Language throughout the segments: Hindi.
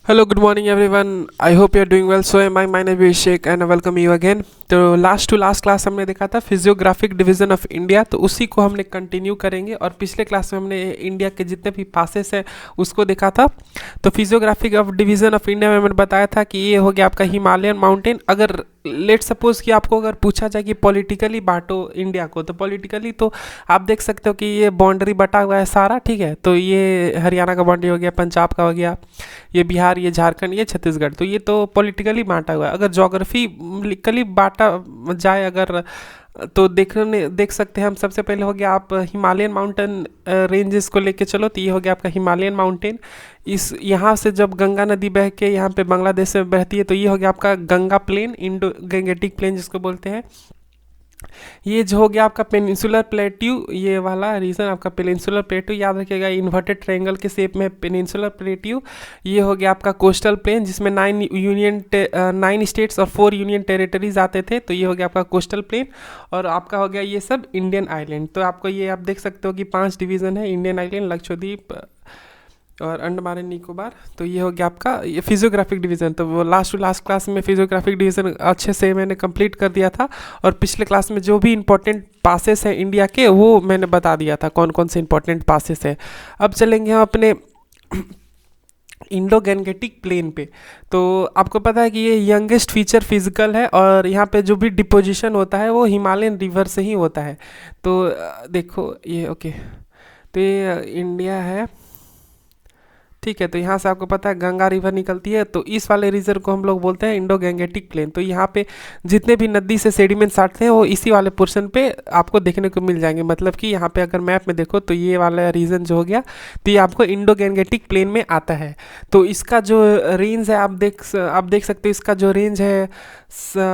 Hello, good morning everyone. I hope you are doing well. So am I. My name is Abhishek and I welcome you again. तो लास्ट टू लास्ट क्लास हमने देखा था फिजियोग्राफिक डिवीज़न ऑफ इंडिया, तो उसी को हमने कंटिन्यू करेंगे। और पिछले क्लास में हमने इंडिया के जितने भी पासेस हैं उसको देखा था। तो physiographic of division of India में मैंने बताया था कि ये हो गया आपका हिमालयन माउंटेन। अगर लेट सपोज कि आपको अगर पूछा जाए कि पॉलिटिकली बांटो इंडिया को, तो पॉलिटिकली तो आप देख सकते हो कि ये बाउंड्री बटा हुआ है सारा, ठीक है। तो ये हरियाणा का बाउंड्री हो गया, पंजाब का हो गया, ये बिहार, ये झारखंड, ये छत्तीसगढ़। तो ये तो पॉलिटिकली बांटा हुआ है। अगर जोग्राफिकली बांटा जाए अगर, तो देख सकते हैं हम। सबसे पहले हो गया आप हिमालयन माउंटेन रेंजेस को लेके चलो, तो ये हो गया आपका हिमालयन माउंटेन। इस यहाँ से जब गंगा नदी बह के यहाँ पे बांग्लादेश में बहती है, तो ये हो गया आपका Ganga plain, Indo Gangetic plain जिसको बोलते हैं। ये जो हो गया आपका पेनिनसुलर प्लेट्यू, ये वाला रीजन आपका पेनिनसुलर प्लेट्यू, याद रखिएगा इन्वर्टेड ट्रायंगल के शेप में पेनिनसुलर प्लेट्यू। ये हो गया आपका कोस्टल प्लेन जिसमें 9 स्टेट्स और 4 यूनियन टेरिटरीज आते थे, तो ये हो गया आपका कोस्टल प्लेन। और आपका हो गया ये सब इंडियन आइलैंड। तो आपको ये आप देख सकते हो कि 5 डिवीज़न है, इंडियन आइलैंड, लक्षद्वीप और अंडमान एंड निकोबार। तो ये हो गया आपका ये फिजियोग्राफिक डिवीज़न। तो वो लास्ट टू लास्ट क्लास में फिजियोग्राफिक डिवीज़न अच्छे से मैंने कंप्लीट कर दिया था। और पिछले क्लास में जो भी इंपॉर्टेंट पासेस हैं इंडिया के, वो मैंने बता दिया था कौन कौन से इंपॉर्टेंट पासेस हैं। अब चलेंगे हम अपने इंडो गैंगेटिक प्लेन पे। तो आपको पता है कि ये यंगेस्ट फीचर फिजिकल है, और यहाँ पे जो भी डिपोजिशन होता है वो हिमालयन रिवर से ही होता है। तो देखो ये ओके, तो ये इंडिया है, ठीक है। तो यहाँ से आपको पता है गंगा रिवर निकलती है, तो इस वाले रीजन को हम लोग बोलते हैं इंडो गैंगेटिक प्लेन। तो यहाँ पे जितने भी नदी से सेडिमेंट्स आते हैं वो इसी वाले पोर्शन पे आपको देखने को मिल जाएंगे। मतलब कि यहाँ पे अगर मैप में देखो तो ये वाला रीजन जो हो गया, तो ये आपको इंडो गैंगेटिक प्लेन में आता है। तो इसका जो रेंज है आप देख सकते हो, इसका जो रेंज है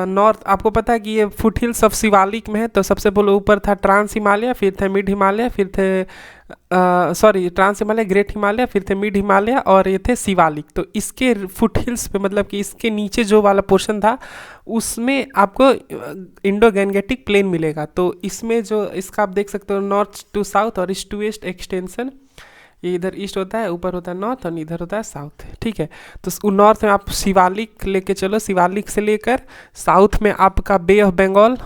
नॉर्थ, आपको पता है कि ये फुट हिल्स ऑफ शिवालिक में है। तो सबसे पहले ऊपर था ट्रांस हिमालय, फिर थे मिड हिमालय, फिर थे ट्रांस हिमालय, ग्रेट हिमालय, फिर थे मिड हिमालय, और ये थे शिवालिक। तो इसके फुट हिल्स पे, मतलब कि इसके नीचे जो वाला पोर्शन था उसमें आपको इंडो गैंगेटिक प्लेन मिलेगा। तो इसमें जो इसका आप देख सकते हो नॉर्थ टू साउथ और ईस्ट टू वेस्ट एक्सटेंशन, ये इधर ईस्ट होता है, ऊपर होता है नॉर्थ, और इधर होता है साउथ, ठीक है। तो नॉर्थ में आप शिवालिक लेके चलो, शिवालिक से लेकर साउथ में आपका बे ऑफ बंगाल,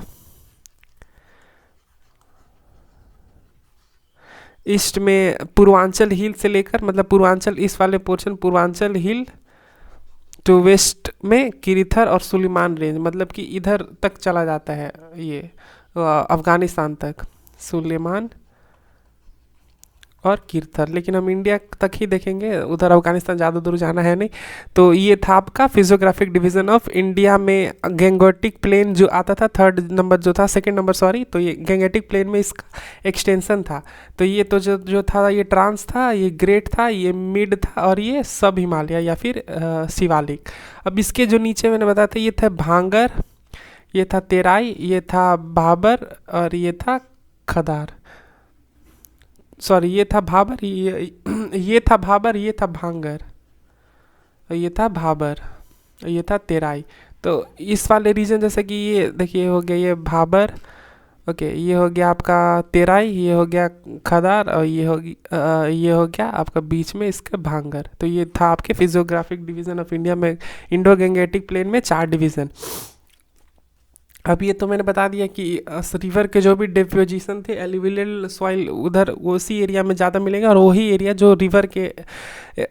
ईस्ट में पूर्वांचल हिल से लेकर, मतलब पूर्वांचल इस वाले portion Purvanchal hill to west में किरीथर और सुलेमान रेंज, मतलब कि इधर तक चला जाता है ये अफगानिस्तान तक, सुलेमान और किरथर। लेकिन हम इंडिया तक ही देखेंगे, उधर अफगानिस्तान ज़्यादा दूर जाना है नहीं। तो ये था आपका फिजियोग्राफिक डिवीज़न ऑफ इंडिया में गैंगेटिक प्लेन जो आता था, थर्ड नंबर जो था, सेकंड नंबर सॉरी। तो ये गैंगेटिक प्लेन में इसका एक्सटेंशन था। तो ये तो जो था ये ट्रांस था, ये ग्रेट था, ये मिड था, और ये सब हिमालय या फिर शिवालिक। अब इसके जो नीचे मैंने बताया था, ये था भांगर, ये था तेराई, ये था भाबर, और ये था खदार, सॉरी ये था भाबर, ये था भाबर, ये था भांगर, ये था भाबर, ये था तेराई। तो इस वाले रीजन जैसे कि ये देखिए हो गया ये भाबर, ओके, ये हो गया आपका तेराई, ये हो गया खदार, और ये हो गया आपका बीच में इसका भांगर। तो ये था आपके फिजियोग्राफिक डिवीज़न ऑफ इंडिया में इंडो गैंगेटिक प्लेन में 4 डिवीज़न। अब ये तो मैंने बता दिया कि रिवर के जो भी डिपोजिशन थे एलिवियल सॉइल उधर उसी एरिया में ज़्यादा मिलेगा, और वही एरिया जो रिवर के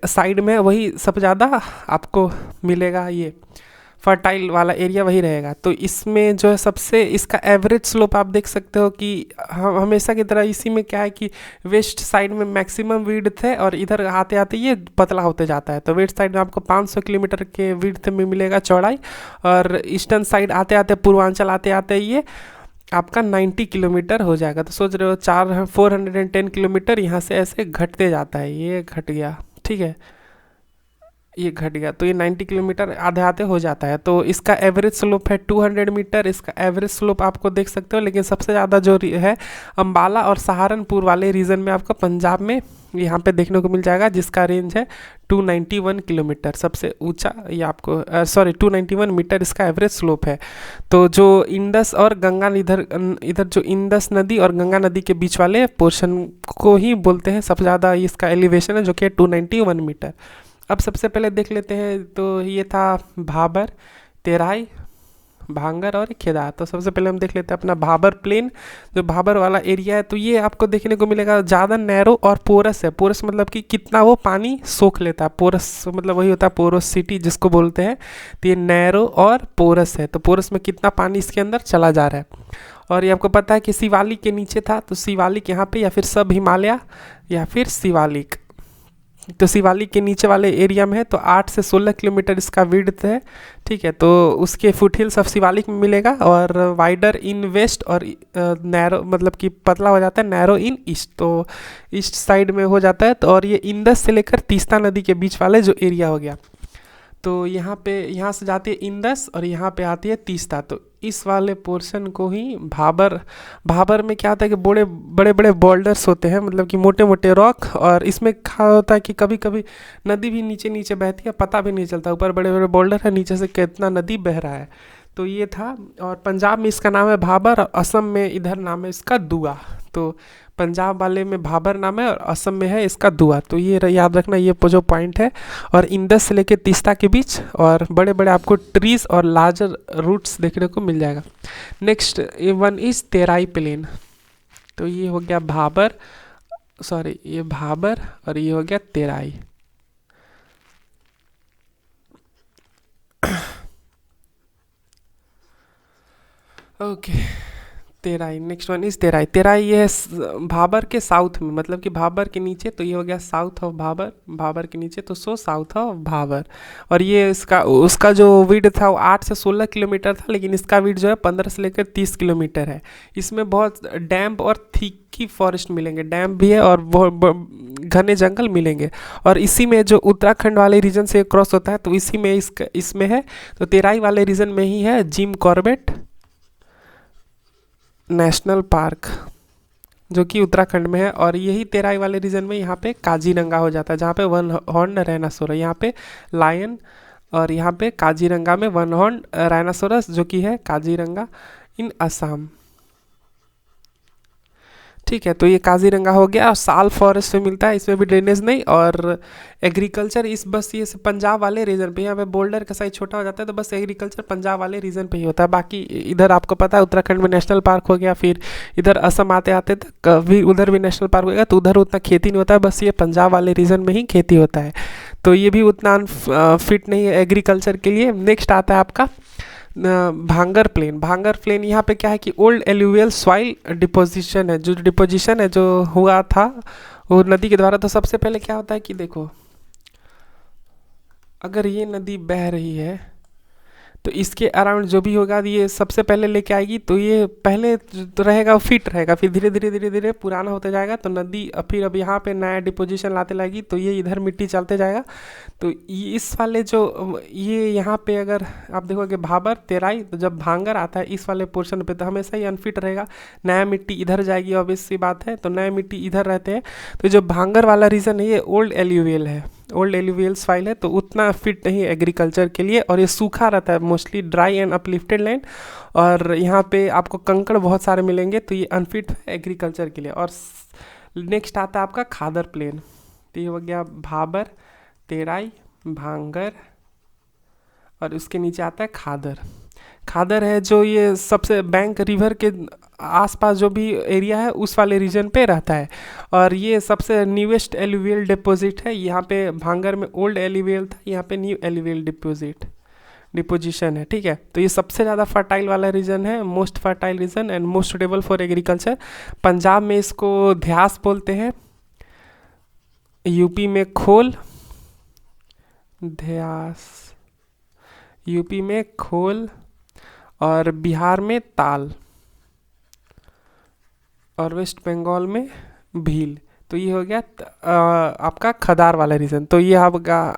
साइड में वही सब ज़्यादा आपको मिलेगा, ये फर्टाइल वाला एरिया वही रहेगा। तो इसमें जो है सबसे इसका एवरेज स्लोप आप देख सकते हो कि हमेशा की तरह इसी में क्या है कि वेस्ट साइड में मैक्सिमम विड्थ है, और इधर आते आते ये पतला होते जाता है। तो वेस्ट साइड में आपको 500 किलोमीटर के विड्थ में मिलेगा चौड़ाई, और ईस्टर्न साइड आते आते पूर्वांचल आते आते ये आपका 90 किलोमीटर हो जाएगा। तो सोच रहे हो 410 किलोमीटर यहाँ से ऐसे घटते जाता है, ये घट गया, ठीक है, ये घट गया। तो ये 90 किलोमीटर आधे आधे हो जाता है। तो इसका एवरेज स्लोप है 200 मीटर, इसका एवरेज स्लोप आपको देख सकते हो। लेकिन सबसे ज़्यादा जो है अम्बाला और सहारनपुर वाले रीजन में आपको पंजाब में यहाँ पे देखने को मिल जाएगा, जिसका रेंज है 291 किलोमीटर, सबसे ऊंचा ये आपको 291 मीटर इसका एवरेज स्लोप है। तो जो इंडस और गंगा इधर जो इंडस नदी और गंगा नदी के बीच वाले पोर्शन को ही बोलते हैं सबसे ज़्यादा इसका एलिवेशन है, जो कि 291 मीटर। अब सबसे पहले देख लेते हैं, तो ये था भाबर, तेराई, भांगर और केदार। तो सबसे पहले हम देख लेते हैं अपना भाबर प्लेन, जो भाबर वाला एरिया है। तो ये आपको देखने को मिलेगा ज़्यादा नैरो और पोरस है। पोरस मतलब कि कितना वो पानी सोख लेता है। पोरस मतलब वही होता है पोरोसिटी जिसको बोलते हैं। तो ये नैरो और पोरस है। तो पोरस में कितना पानी इसके अंदर चला जा रहा है। और ये आपको पता है कि शिवालिक के नीचे था, तो शिवालिक यहाँ पे, या फिर सब हिमालय, या फिर शिवालिक। तो शिवालिक के नीचे वाले एरिया में है, तो 8 से 16 किलोमीटर इसका विड्थ है। ठीक है, तो उसके फुटहिल्स ऑफ शिवालिक में मिलेगा। और वाइडर इन वेस्ट और नैरो मतलब कि पतला हो जाता है, नैरो इन ईस्ट, तो ईस्ट साइड में हो जाता है। तो और ये इंदस से लेकर तीस्ता नदी के बीच वाले जो एरिया हो गया, तो यहाँ पे, यहाँ से जाती है इंदस और यहाँ पे आती है तीस्ता। तो इस वाले पोर्शन को ही भाबर, भाबर में क्या होता है कि बड़े बड़े बड़े बोल्डर्स होते हैं, मतलब कि मोटे मोटे रॉक। और इसमें क्या होता है कि कभी कभी नदी भी नीचे नीचे बहती है, पता भी नहीं चलता, ऊपर बड़े बड़े बोल्डर है, नीचे से कितना नदी बह रहा है। तो ये था। और पंजाब में इसका नाम है भाबर, और असम में इधर नाम है इसका दुआ। तो पंजाब वाले में भाबर नाम है और असम में है इसका दुआ। तो ये याद रखना, ये जो पॉइंट है। और इंदस से लेके तीस्ता के बीच, और बड़े बड़े आपको ट्रीज और लार्जर रूट्स देखने को मिल जाएगा। Next one is Terai plain. तो ये हो गया भाबर, सॉरी ये भाबर, और ये हो गया Terai. Okay, Terai. Next one is Terai. Terai ये है भाबर के साउथ में, मतलब कि भाबर के नीचे। तो ये हो गया साउथ ऑफ भाबर, भाबर के नीचे, तो सो साउथ ऑफ भाबर। और ये इसका, उसका जो विड था वो 8 से 16 किलोमीटर था, लेकिन इसका विड जो है 15 से लेकर 30 किलोमीटर है। इसमें बहुत डैम्प और थिकी फॉरेस्ट मिलेंगे, डैम्प भी है और बहुत घने जंगल मिलेंगे। और इसी में जो उत्तराखंड वाले रीजन से क्रॉस होता है, तो इसी में इसमें है। तो तेराई वाले रीजन में ही है जिम कॉर्बेट नेशनल पार्क, जो कि उत्तराखंड में है। और यही तेराई वाले रीजन में यहाँ पे काजीरंगा हो जाता है, जहाँ पे वन हॉर्न राइनासोरस, यहाँ पे लायन, और यहाँ पे काजीरंगा में वन हॉर्न राइनासोरस, जो कि है काजीरंगा इन असम। ठीक है, तो ये काजीरंगा हो गया। और साल फॉरेस्ट में मिलता है, इसमें भी ड्रेनेज नहीं। और एग्रीकल्चर इस बस ये पंजाब वाले रीजन पे, यहाँ पे बोल्डर का साइज छोटा हो जाता है, तो बस एग्रीकल्चर पंजाब वाले रीजन पे ही होता है। बाकी इधर आपको पता है उत्तराखंड में नेशनल पार्क हो गया, फिर इधर असम आते आते तक भी उधर भी नेशनल पार्क हो गया, तो उधर उतना खेती नहीं होता है, बस ये पंजाब वाले रीजन में ही खेती होता है। तो ये भी उतना फिट नहीं है एग्रीकल्चर के लिए। नेक्स्ट आता है आपका भांगर प्लेन। भांगर प्लेन यहाँ पे क्या है कि ओल्ड एल्यूवियल सॉइल डिपोजिशन है, जो डिपोजिशन है जो हुआ था वो नदी के द्वारा। तो सबसे पहले क्या होता है कि देखो, अगर ये नदी बह रही है, तो इसके अराउंड जो भी होगा ये सबसे पहले लेके आएगी। तो ये पहले तो रहेगा फिट रहेगा, फिर धीरे धीरे धीरे धीरे पुराना होते जाएगा। तो नदी फिर अब यहाँ पे नया डिपोजिशन लाते लाएगी, तो ये इधर मिट्टी चलते जाएगा। तो इस वाले जो ये यहाँ पे अगर आप देखोगे भाबर तेराई, तो जब भांगर आता है इस वाले पोर्शन पे, तो हमेशा ही अनफिट रहेगा, नया मिट्टी इधर जाएगी, ऑब्वियस सी बात है। तो नया मिट्टी इधर रहते हैं। तो जो भांगर वाला रीजन है ये ओल्ड एल्यूवियल है, ओल्ड एल्यूवियल सॉइल है, तो उतना फिट नहीं है एग्रीकल्चर के लिए। और ये सूखा रहता है, mostly dry and uplifted land. और यहाँ पे आपको कंकड़ बहुत सारे मिलेंगे, तो ये अनफिट है एग्रीकल्चर के लिए। और नेक्स्ट आता है आपका खादर प्लेन। तो ये हो गया भाबर, तेराई, भांगर, और उसके नीचे आता है खादर। खादर है जो ये सबसे बैंक रिवर के आसपास जो भी एरिया है उस वाले रीजन पे रहता है। और ये सबसे न्यूएस्ट एलुवियल डिपॉजिट है। यहाँ पे भांगर में ओल्ड एलुवियल था, यहाँ पे न्यू एलुवियल डिपोजिशन है। ठीक है, तो ये सबसे ज़्यादा फर्टाइल वाला रीजन है, most fertile reason and most suitable for agriculture. Punjab में इसको ध्यास बोलते हैं, यूपी में खोल, ध्यास, यूपी में खोल, और बिहार में ताल, और वेस्ट बंगाल में भील। तो ये हो गया आपका खदार वाला रीजन। तो ये आपका,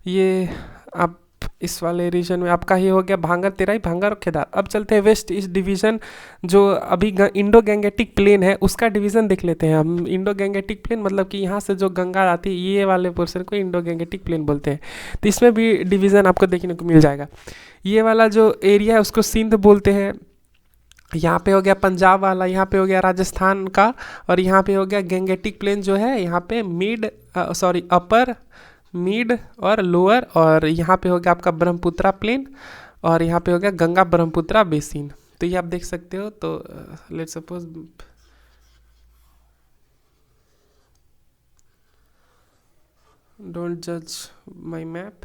ये आप इस वाले रीजन में आपका ये हो गया भांगर, तेराई, भांगर और केदार। अब चलते हैं वेस्ट ईस्ट डिवीज़न, जो अभी इंडो गैंगेटिक प्लेन है उसका डिवीज़न देख लेते हैं हम। इंडो गैंगेटिक प्लेन मतलब कि यहाँ से जो गंगा आती है, ये वाले पोर्शन को इंडो गैंगेटिक प्लेन बोलते हैं। तो इसमें भी डिवीज़न आपको देखने को मिल जाएगा। ये वाला जो एरिया है उसको सिंध बोलते हैं। यहाँ पे हो गया पंजाब वाला, यहाँ पे हो गया राजस्थान का, और यहाँ पे हो गया गैंगेटिक प्लेन जो है यहाँ पे अपर मिड और लोअर, और यहाँ पे हो गया आपका ब्रह्मपुत्रा प्लेन, और यहाँ पे हो गया गंगा ब्रह्मपुत्रा बेसिन। तो ये आप देख सकते हो। तो लेट्स सपोज डोंट जज my map,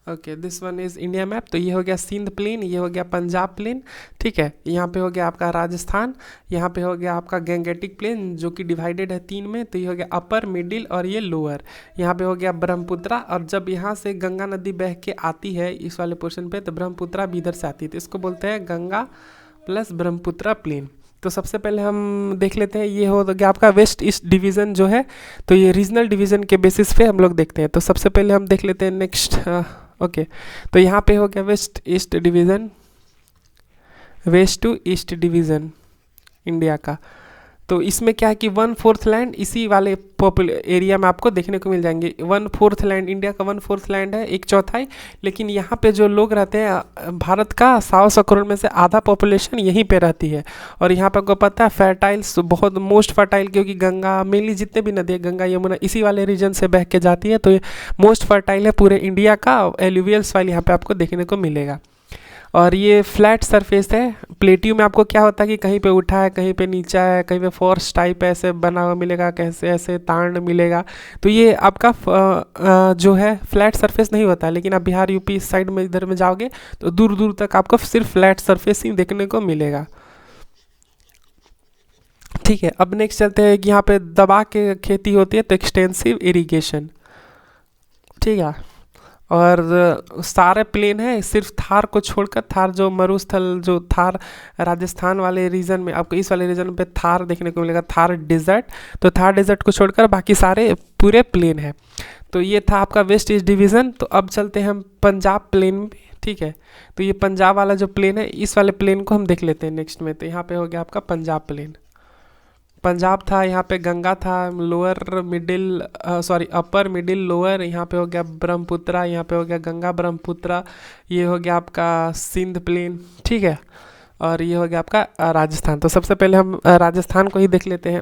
okay this one is India map. तो ये हो गया सिंध प्लेन, ये हो गया पंजाब प्लेन, ठीक है। यहाँ पे हो गया आपका राजस्थान, यहाँ पे हो गया आपका गैंगेटिक प्लेन जो कि डिवाइडेड है 3 में। तो ये हो गया अपर, मिडिल और ये लोअर। यहाँ पे हो गया ब्रह्मपुत्रा, और जब यहाँ से गंगा नदी बह के आती है इस वाले पोर्शन पे, तो ब्रह्मपुत्रा भी इधर से आती है, तो इसको बोलते हैं गंगा प्लस ब्रह्मपुत्रा प्लेन। तो सबसे पहले हम देख लेते हैं, ये हो गया आपका वेस्ट ईस्ट डिवीज़न जो है। तो ये रीजनल डिवीज़न के बेसिस पे हम लोग देखते हैं। तो सबसे पहले हम देख लेते हैं नेक्स्ट, ओके। तो यहाँ पे हो गया west east division, west to east division India का। तो इसमें क्या है कि 1/4 लैंड इसी वाले एरिया में आपको देखने को मिल जाएंगे। 1/4 लैंड, इंडिया का 1/4 लैंड है, 1/4। लेकिन यहाँ पे जो लोग रहते हैं, भारत का 100 करोड़ में से आधा पॉपुलेशन यहीं पे रहती है। और यहाँ पे आपको पता है फर्टाइल्स, बहुत मोस्ट फर्टाइल, क्योंकि गंगा मेनली जितने भी नदी है, गंगा यमुना इसी वाले रीजन से बह के जाती है। तो ये मोस्ट फर्टाइल है पूरे इंडिया का, एलुवियल सॉइल यहाँ पे आपको देखने को मिलेगा। और ये फ्लैट सरफेस है। प्लेट्यू में आपको क्या होता है कि कहीं पे उठा है, कहीं पे नीचा है, कहीं पे फोर्स टाइप ऐसे बना हुआ मिलेगा, कैसे ऐसे तांड मिलेगा। तो ये आपका जो है फ्लैट सरफेस नहीं होता है। लेकिन आप बिहार यूपी इस साइड में इधर में जाओगे तो दूर दूर तक आपको सिर्फ फ्लैट सरफेस ही देखने को मिलेगा, ठीक है। अब नेक्स्ट चलते हैं कि यहाँ पे दबा के खेती होती है, तो एक्सटेंसिव इरिगेशन, ठीक है। और सारे प्लेन है सिर्फ थार को छोड़कर, थार जो मरुस्थल, जो थार राजस्थान वाले रीजन में, आपको इस वाले रीजन पे थार देखने को मिलेगा, थार डेजर्ट। तो थार डेजर्ट को छोड़कर बाकी सारे पूरे प्लेन है। तो ये था आपका वेस्ट ईस्ट डिवीज़न। तो अब चलते हैं हम पंजाब प्लेन में, ठीक है। तो ये पंजाब वाला जो प्लेन है, इस वाले प्लेन को हम देख लेते हैं नेक्स्ट में। तो यहाँ पे हो गया आपका पंजाब प्लेन, पंजाब था, यहाँ पे गंगा था, lower middle sorry upper middle lower, यहाँ पे हो गया ब्रह्मपुत्रा, यहाँ पे हो गया गंगा ब्रह्मपुत्रा, ये हो गया आपका सिंध प्लेन, ठीक है। और ये हो गया आपका राजस्थान। तो सबसे पहले हम राजस्थान को ही देख लेते हैं।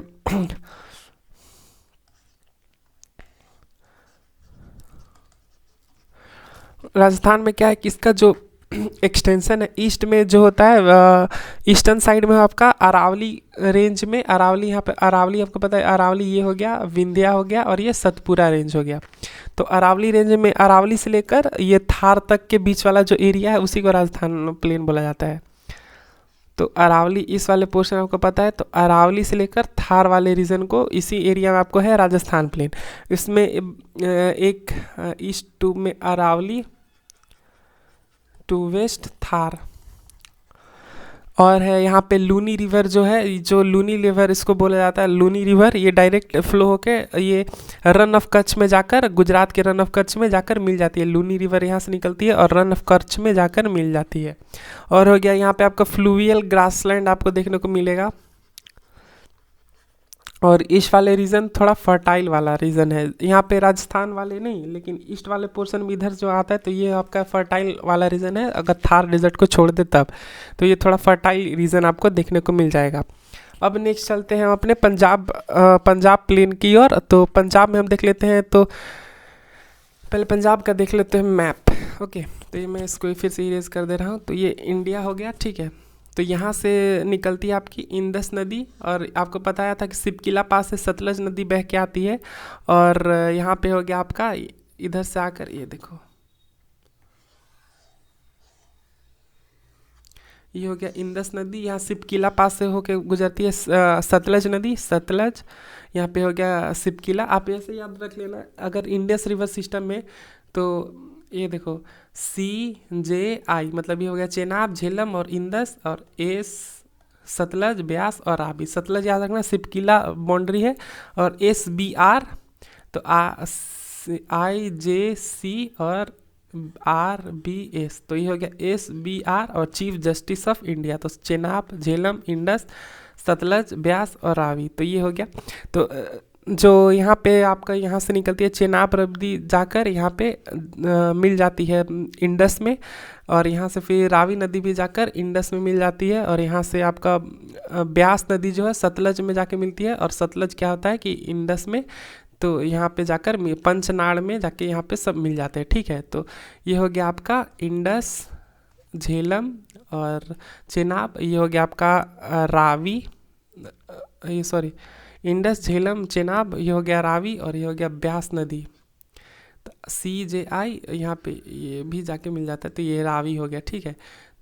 राजस्थान में क्या है कि इसका जो एक्सटेंशन है ईस्ट में जो होता है, ईस्टर्न साइड में आपका अरावली रेंज में, अरावली यहाँ पे, अरावली आपको पता है, अरावली ये हो गया, विंध्या हो गया, और ये सतपुरा रेंज हो गया। तो अरावली रेंज में, अरावली से लेकर ये थार तक के बीच वाला जो एरिया है उसी को राजस्थान प्लेन बोला जाता है। तो अरावली इस वाले पोर्शन आपको पता है, तो अरावली से लेकर थार वाले रीजन को, इसी एरिया में आपको है राजस्थान प्लेन। इसमें एक ईस्ट टू में अरावली, टू वेस्ट थार, और है यहाँ पे लूनी रिवर जो है, जो लूनी रिवर इसको बोला जाता है, लूनी रिवर, ये डायरेक्ट फ्लो होके ये रन ऑफ कच्छ में जाकर, गुजरात के रन ऑफ कच्छ में जाकर मिल जाती है। लूनी रिवर यहाँ से निकलती है और रन ऑफ कच्छ में जाकर मिल जाती है। और हो गया यहाँ पे आपका फ्लूवियल ग्रासलैंड आपको देखने को मिलेगा। और ईस्ट वाले रीजन थोड़ा फर्टाइल वाला रीजन है, यहाँ पे राजस्थान वाले नहीं, लेकिन ईस्ट वाले पोर्शन में इधर जो आता है, तो ये आपका फर्टाइल वाला रीजन है। अगर थार डेजर्ट को छोड़ दे तब, तो ये थोड़ा फर्टाइल रीजन आपको देखने को मिल जाएगा। अब नेक्स्ट चलते हैं हम अपने पंजाब प्लेन की ओर। तो पंजाब में हम देख लेते हैं, तो पहले पंजाब का देख लेते हैं मैप, ओके। तो ये मैं इसको फिर से इरेज कर दे रहा हूँ। तो ये इंडिया हो गया, ठीक है। तो यहाँ से निकलती है आपकी इंदस नदी, और आपको बताया था कि सिपकिला पास से सतलज नदी बह के आती है। और यहाँ पे हो गया आपका इधर से आकर, ये देखो, ये हो गया इंदस नदी, यहाँ सिपकिला पास से होके गुजरती है सतलज नदी, सतलज। यहाँ पे हो गया सिपकिला। आप ऐसे याद रख लेना, अगर इंडस रिवर सिस्टम में, तो ये देखो CJI, मतलब ये हो गया चेनाब, झेलम और इंदस, और एस सतलज, ब्यास और रावी। सतलज याद रखना, सिपकिला बाउंड्री है, और SBR, तो IJC और RBS, तो ये हो गया SBR और चीफ जस्टिस ऑफ इंडिया। तो चेनाब, झेलम, इंडस, सतलज, ब्यास और रावी, तो ये हो गया। तो जो यहाँ पे आपका यहाँ से निकलती है चेनाब नदी, जाकर यहाँ पे मिल जाती है इंडस में, और यहाँ से फिर रावी नदी भी जाकर इंडस में मिल जाती है, और यहाँ से आपका ब्यास नदी जो है सतलज में जाके मिलती है। और सतलज क्या होता है कि इंडस में तो यहाँ पे जाकर पंचनाड़ में जाके यहाँ पे सब मिल जाते हैं, ठीक है। तो ये हो गया आपका इंडस, झेलम और चेनाब। ये हो गया आपका रावी, ये सॉरी, इंडस, झेलम, चेनाब, ये हो गया रावी, और ये हो गया ब्यास नदी। तो CJI यहाँ पे ये भी जाके मिल जाता है, तो ये रावी हो गया, ठीक है।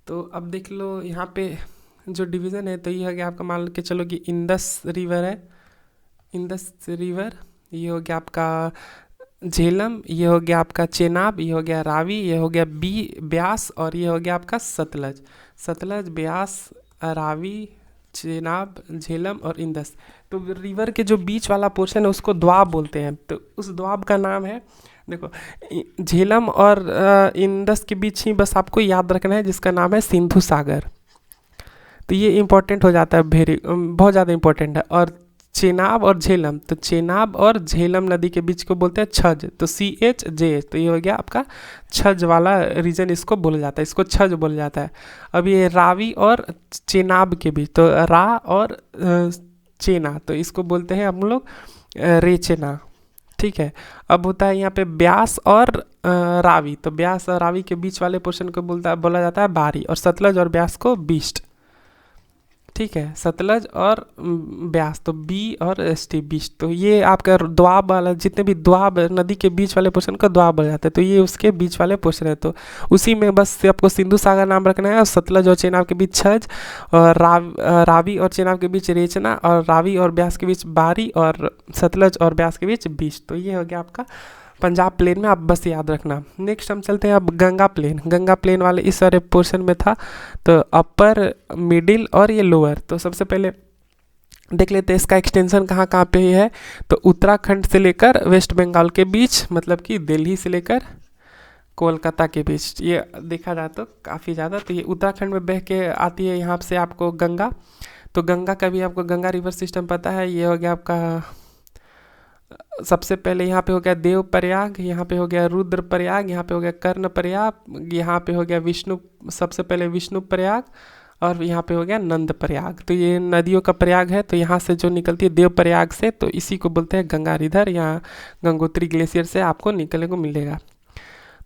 तो अब देख लो यहाँ पे जो डिवीज़न है, तो ये हो गया आपका, मान के चलो कि इंडस रिवर है, इंडस रिवर, ये हो गया आपका झेलम, ये हो गया आपका चेनाब, ये हो गया रावी, ये हो गया ब्यास, और ये हो गया आपका सतलज। सतलज, ब्यास, रावी, चेनाब, झेलम और इंदस। तो रिवर के जो बीच वाला पोर्शन है उसको द्वाब बोलते हैं। तो उस द्वाब का नाम है, देखो, झेलम और इंदस के बीच ही बस आपको याद रखना है, जिसका नाम है सिंधु सागर। तो ये इम्पोर्टेंट हो जाता है, बहुत ज़्यादा इम्पोर्टेंट है। और चेनाब और झेलम, तो चेनाब और झेलम नदी के बीच को बोलते हैं छज, तो CHJH। तो ये हो गया आपका छज वाला रीजन, इसको बोला जाता है, इसको छज बोला जाता है। अब ये रावी और चेनाब के बीच, तो रा और चेना, तो इसको बोलते हैं हम लोग रेचेना, ठीक है। अब होता है यहाँ पे ब्यास और रावी, तो ब्यास और रावी के बीच वाले पोर्शन को बोला जाता है बारी, और सतलज और ब्यास को बीस्ट, ठीक है। सतलज और ब्यास, तो B और ST, बीच। तो ये आपका द्वाब वाला, जितने भी द्वाब नदी के बीच वाले पोर्शन को द्वाब बोला जाता है, तो ये उसके बीच वाले पोर्शन है। तो उसी में बस आपको सिंधु सागर नाम रखना है, और सतलज और चेनाब के बीच छज, और रावी और चेनाब के बीच रेचना, और रावी और ब्यास के बीच बारी, और सतलज और ब्यास के बीच बीच। तो ये हो गया आपका पंजाब प्लेन में, आप बस याद रखना। नेक्स्ट हम चलते हैं अब गंगा प्लेन। गंगा प्लेन वाले इस सारे पोर्शन में था, तो अपर, मिडिल और ये लोअर। तो सबसे पहले देख लेते हैं इसका एक्सटेंशन कहाँ कहाँ पे है। तो उत्तराखंड से लेकर वेस्ट बंगाल के बीच, मतलब कि दिल्ली से लेकर कोलकाता के बीच, ये देखा जाए तो काफ़ी ज़्यादा। तो ये उत्तराखंड में बह के आती है यहाँ से आपको गंगा। तो गंगा का भी आपको गंगा रिवर सिस्टम पता है। ये हो गया आपका, सबसे पहले यहाँ पे हो गया देव प्रयाग, यहाँ पे हो गया रुद्र प्रयाग, यहाँ पे हो गया कर्ण प्रयाग, यहाँ पे हो गया विष्णु, सबसे पहले विष्णु प्रयाग, और यहाँ पे हो गया नंद प्रयाग। तो ये नदियों का प्रयाग है। तो यहाँ से जो निकलती है देव प्रयाग से, तो इसी को बोलते हैं गंगा रिवर। यहाँ गंगोत्री ग्लेशियर से आपको निकलने को मिलेगा।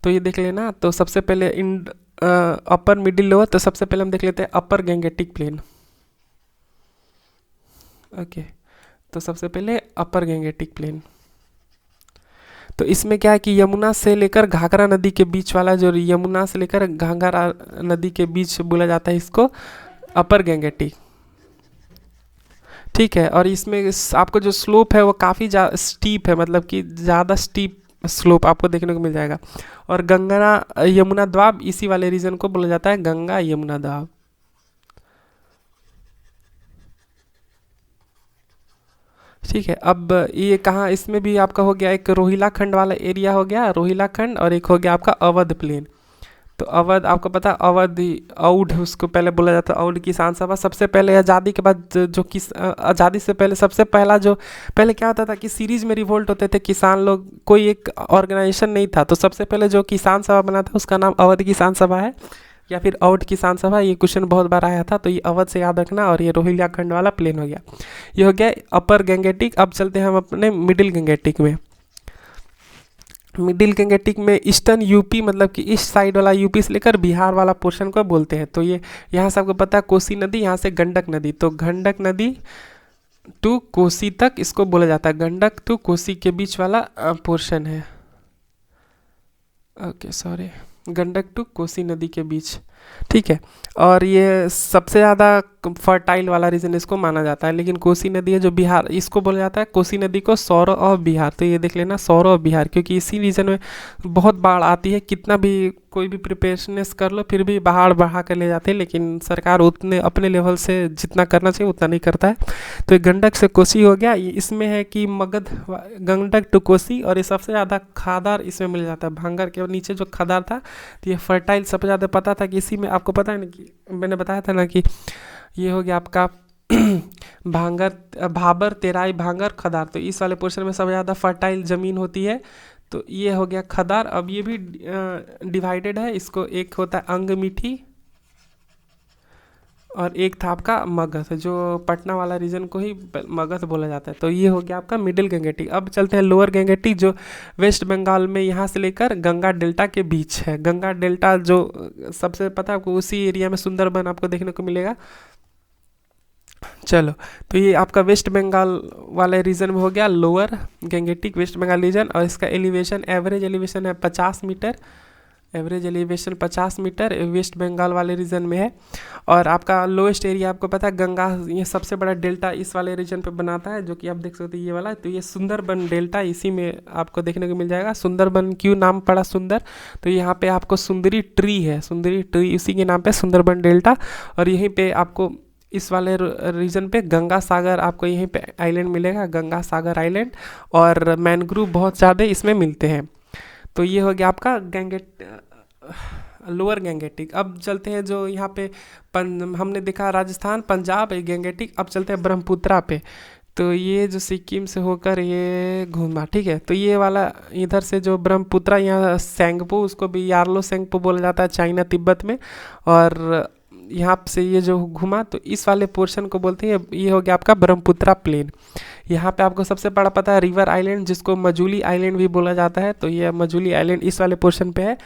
तो ये देख लेना। तो सबसे पहले अपर, मिडिल, लोअर। तो सबसे पहले हम देख लेते हैं अपर गंगेटिक प्लेन। ओके, तो सबसे पहले अपर गंगेटिक प्लेन। तो इसमें क्या है कि यमुना से लेकर घाघरा नदी के बीच वाला, जो यमुना से लेकर घाघरा नदी के बीच बोला जाता है इसको अपर गंगेटिक, ठीक है। और इसमें आपको जो स्लोप है वो काफ़ी स्टीप है, मतलब कि ज़्यादा स्टीप स्लोप आपको देखने को मिल जाएगा। और गंगा यमुना द्वाब, इसी वाले रीजन को बोला जाता है गंगा यमुना द्वाब, ठीक है। अब ये कहाँ, इसमें भी आपका हो गया एक रोहिला खंड वाला एरिया हो गया, रोहिला खंड, और एक हो गया आपका अवध प्लेन। तो अवध आपको पता है, अवध औड उसको पहले बोला जाता है, औड किसान सभा। सबसे पहले आज़ादी के बाद जो आज़ादी से पहले सबसे पहला जो पहले क्या होता था कि सीरीज में रिवोल्ट होते थे किसान लोग, कोई एक ऑर्गेनाइजेशन नहीं था। तो सबसे पहले जो किसान सभा बना था उसका नाम अवध किसान सभा है, या फिर औड किसान सभा। ये क्वेश्चन बहुत बार आया था, तो ये अवध से याद रखना। और ये रोहिल्या खंड वाला प्लेन हो गया, ये हो गया अपर गंगेटिक। अब चलते हैं हम अपने मिडिल गंगेटिक में। मिडिल गंगेटिक में ईस्टर्न यूपी, मतलब कि इस साइड वाला यूपी से लेकर बिहार वाला पोर्शन को बोलते हैं। तो ये यहाँ से आपको पता है कोसी नदी, यहाँ से गंडक नदी। तो गंडक नदी टू कोसी तक इसको बोला जाता है, गंडक टू कोसी के बीच वाला पोर्शन है। Okay sorry, Gandak to Kosi नदी के बीच, ठीक है। और ये सबसे ज़्यादा फर्टाइल वाला रीजन इसको माना जाता है। लेकिन कोसी नदी है जो बिहार, इसको बोला जाता है कोसी नदी को सौरव ऑफ बिहार। तो ये देख लेना सौरव ऑफ बिहार, क्योंकि इसी रीजन में बहुत बाढ़ आती है। कितना भी कोई भी प्रिपरेशनेस कर लो फिर भी बाढ़ बढ़ा कर ले जाते हैं, लेकिन सरकार उतने अपने लेवल से जितना करना चाहिए उतना नहीं करता है। तो ये गंडक से कोसी हो गया। ये इसमें है कि मगध, गंडक टू कोसी, और ये सबसे ज़्यादा खादार इसमें मिल जाता है। भांगर के नीचे जो खादार था, तो ये फर्टाइल सबसे ज़्यादा पता था कि इसी में आपको पता है ना कि मैंने बताया था ना कि ये हो गया आपका भांगर, भाबर, तेराई, भांगर, खदार। तो इस वाले पोर्शन में सबसे ज़्यादा फर्टाइल ज़मीन होती है। तो ये हो गया खदार। अब ये भी डिवाइडेड है, इसको एक होता है अंग मीठी, और एक था आपका मगध, जो पटना वाला रीजन को ही मगध बोला जाता है। तो ये हो गया आपका मिडिल गंगेटिक। अब चलते हैं लोअर गंगेटिक, जो वेस्ट बंगाल में यहाँ से लेकर गंगा डेल्टा के बीच है। गंगा डेल्टा जो सबसे पता है आपको, उसी एरिया में सुंदरबन आपको देखने को मिलेगा। चलो, तो ये आपका वेस्ट बंगाल वाले रीजन में हो गया lower Gangetic West Bengal region. और इसका एलिवेशन, एवरेज एलिवेशन है 50 meter, average elevation 50 meter West Bengal वाले रीजन में है। और आपका लोएस्ट एरिया आपको पता है गंगा, ये सबसे बड़ा डेल्टा इस वाले रीजन पे बनाता है, जो कि आप देख सकते हैं ये वाला। तो ये सुंदरबन डेल्टा इसी में आपको देखने को मिल जाएगा। सुंदरबन क्यों नाम पड़ा सुंदर, तो यहाँ पे आपको सुंदरी ट्री है, सुंदरी ट्री इसी के नाम पे सुंदरबन डेल्टा। और यहीं पे आपको इस वाले रीजन पे गंगा सागर, आपको यहीं पे आइलैंड मिलेगा, गंगा सागर आइलैंड। और मैनग्रूव बहुत ज़्यादा इसमें मिलते हैं। तो ये हो गया आपका लोअर गंगेटिक। अब चलते हैं जो यहाँ पे हमने देखा राजस्थान पंजाब गंगेटिक। अब चलते हैं ब्रह्मपुत्रा पे। तो ये जो सिक्किम से होकर ये घूमा, ठीक है। तो ये वाला इधर से जो ब्रह्मपुत्रा, यहाँ सेंगपो, उसको भी यार्लो सेंगपो बोला जाता है चाइना तिब्बत में। और यहाँ से ये जो घुमा, तो इस वाले पोर्शन को बोलते हैं, ये हो गया आपका ब्रह्मपुत्रा प्लेन। यहाँ पे आपको सबसे बड़ा पता है रिवर आइलैंड, जिसको मजूली आइलैंड भी बोला जाता है। तो ये मजूली आइलैंड इस वाले पोर्शन पे है।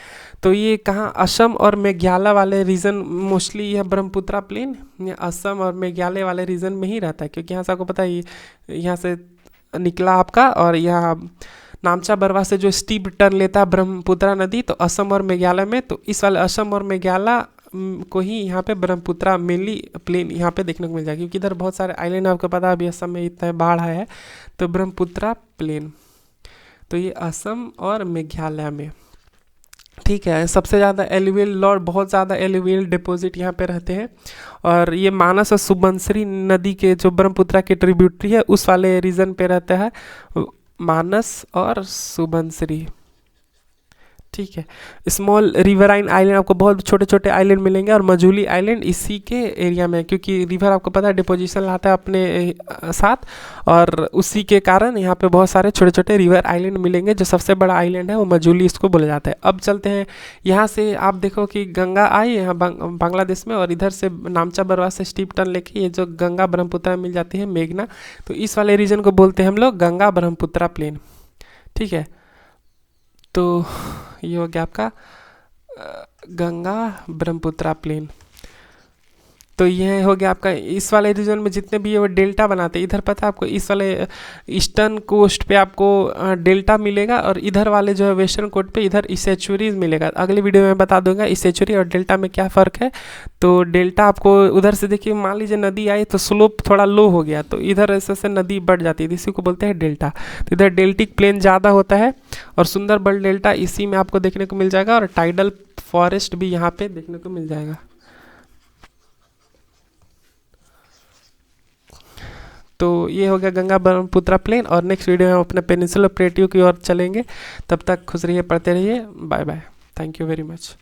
तो ये कहाँ, असम और मेघालय वाले रीजन, मोस्टली यह ब्रह्मपुत्रा प्लेन असम और मेघालय वाले रीजन में ही रहता है, क्योंकि यहाँ से आपको पता है यहाँ से निकला आपका। और यहाँ नामचा बरवा से जो स्टीप टर्न लेता है ब्रह्मपुत्रा नदी, तो असम और मेघालय में, तो इस वाले असम और मेघालय को ही यहाँ पे ब्रह्मपुत्रा मेनली प्लेन यहाँ पे देखने को मिल जाएगा, क्योंकि इधर बहुत सारे आइलैंड आपको पता है अभी असम में इतना बाढ़ आया है। तो ब्रह्मपुत्रा प्लेन, तो ये असम और मेघालय में, ठीक है। सबसे ज़्यादा एलुवियल और बहुत ज़्यादा एलुवियल डिपॉजिट यहाँ पे रहते हैं। और ये मानस और सुबनसिरी नदी के जो ब्रह्मपुत्रा के ट्रिब्यूटरी है उस वाले रीजन पे रहता है, मानस और सुबनसिरी, ठीक है। स्मॉल रिवराइन आइलैंड, आपको बहुत छोटे छोटे आइलैंड मिलेंगे। और मजूली आइलैंड इसी के एरिया में, क्योंकि रिवर आपको पता है डिपोजिशन लाता है अपने साथ, और उसी के कारण यहाँ पे बहुत सारे छोटे छोटे रिवर आइलैंड मिलेंगे। जो सबसे बड़ा आइलैंड है वो मजूली इसको बोला जाता है। अब चलते हैं यहाँ से, आप देखो कि गंगा आई यहाँ बांग्लादेश में, और इधर से नामचा बरवा से स्टीप टर्न लेके ये जो गंगा ब्रह्मपुत्रा मिल जाती है मेघना, तो इस वाले रीजन को बोलते हैं हम लोग गंगा ब्रह्मपुत्रा प्लेन, ठीक है। तो ये हो गया आपका गंगा ब्रह्मपुत्रा प्लेन। तो ये हो गया आपका इस वाले रीजन में जितने भी ये वो डेल्टा बनाते हैं। इधर पता है आपको इस वाले ईस्टर्न कोस्ट पे आपको डेल्टा मिलेगा, और इधर वाले जो है वेस्टर्न कोस्ट पे इधर इसेचुरीज मिलेगा। अगले वीडियो में बता दूंगा इसेचुरी और डेल्टा में क्या फ़र्क है। तो डेल्टा आपको उधर से देखिए, मान लीजिए नदी आई तो स्लोप थोड़ा लो हो गया, तो इधर ऐसे से नदी बढ़ जाती है, इसी को बोलते हैं डेल्टा। तो इधर डेल्टिक प्लेन ज़्यादा होता है, और सुंदरबन डेल्टा इसी में आपको देखने को मिल जाएगा। और टाइडल फॉरेस्ट भी यहाँ पे देखने को मिल जाएगा। तो ये हो गया गंगा ब्रह्मपुत्रा प्लेन। और नेक्स्ट वीडियो में हम अपने पेनिनसुलर प्लेट्यू की ओर चलेंगे। तब तक खुश रहिए, पढ़ते रहिए, bye bye, thank you very much.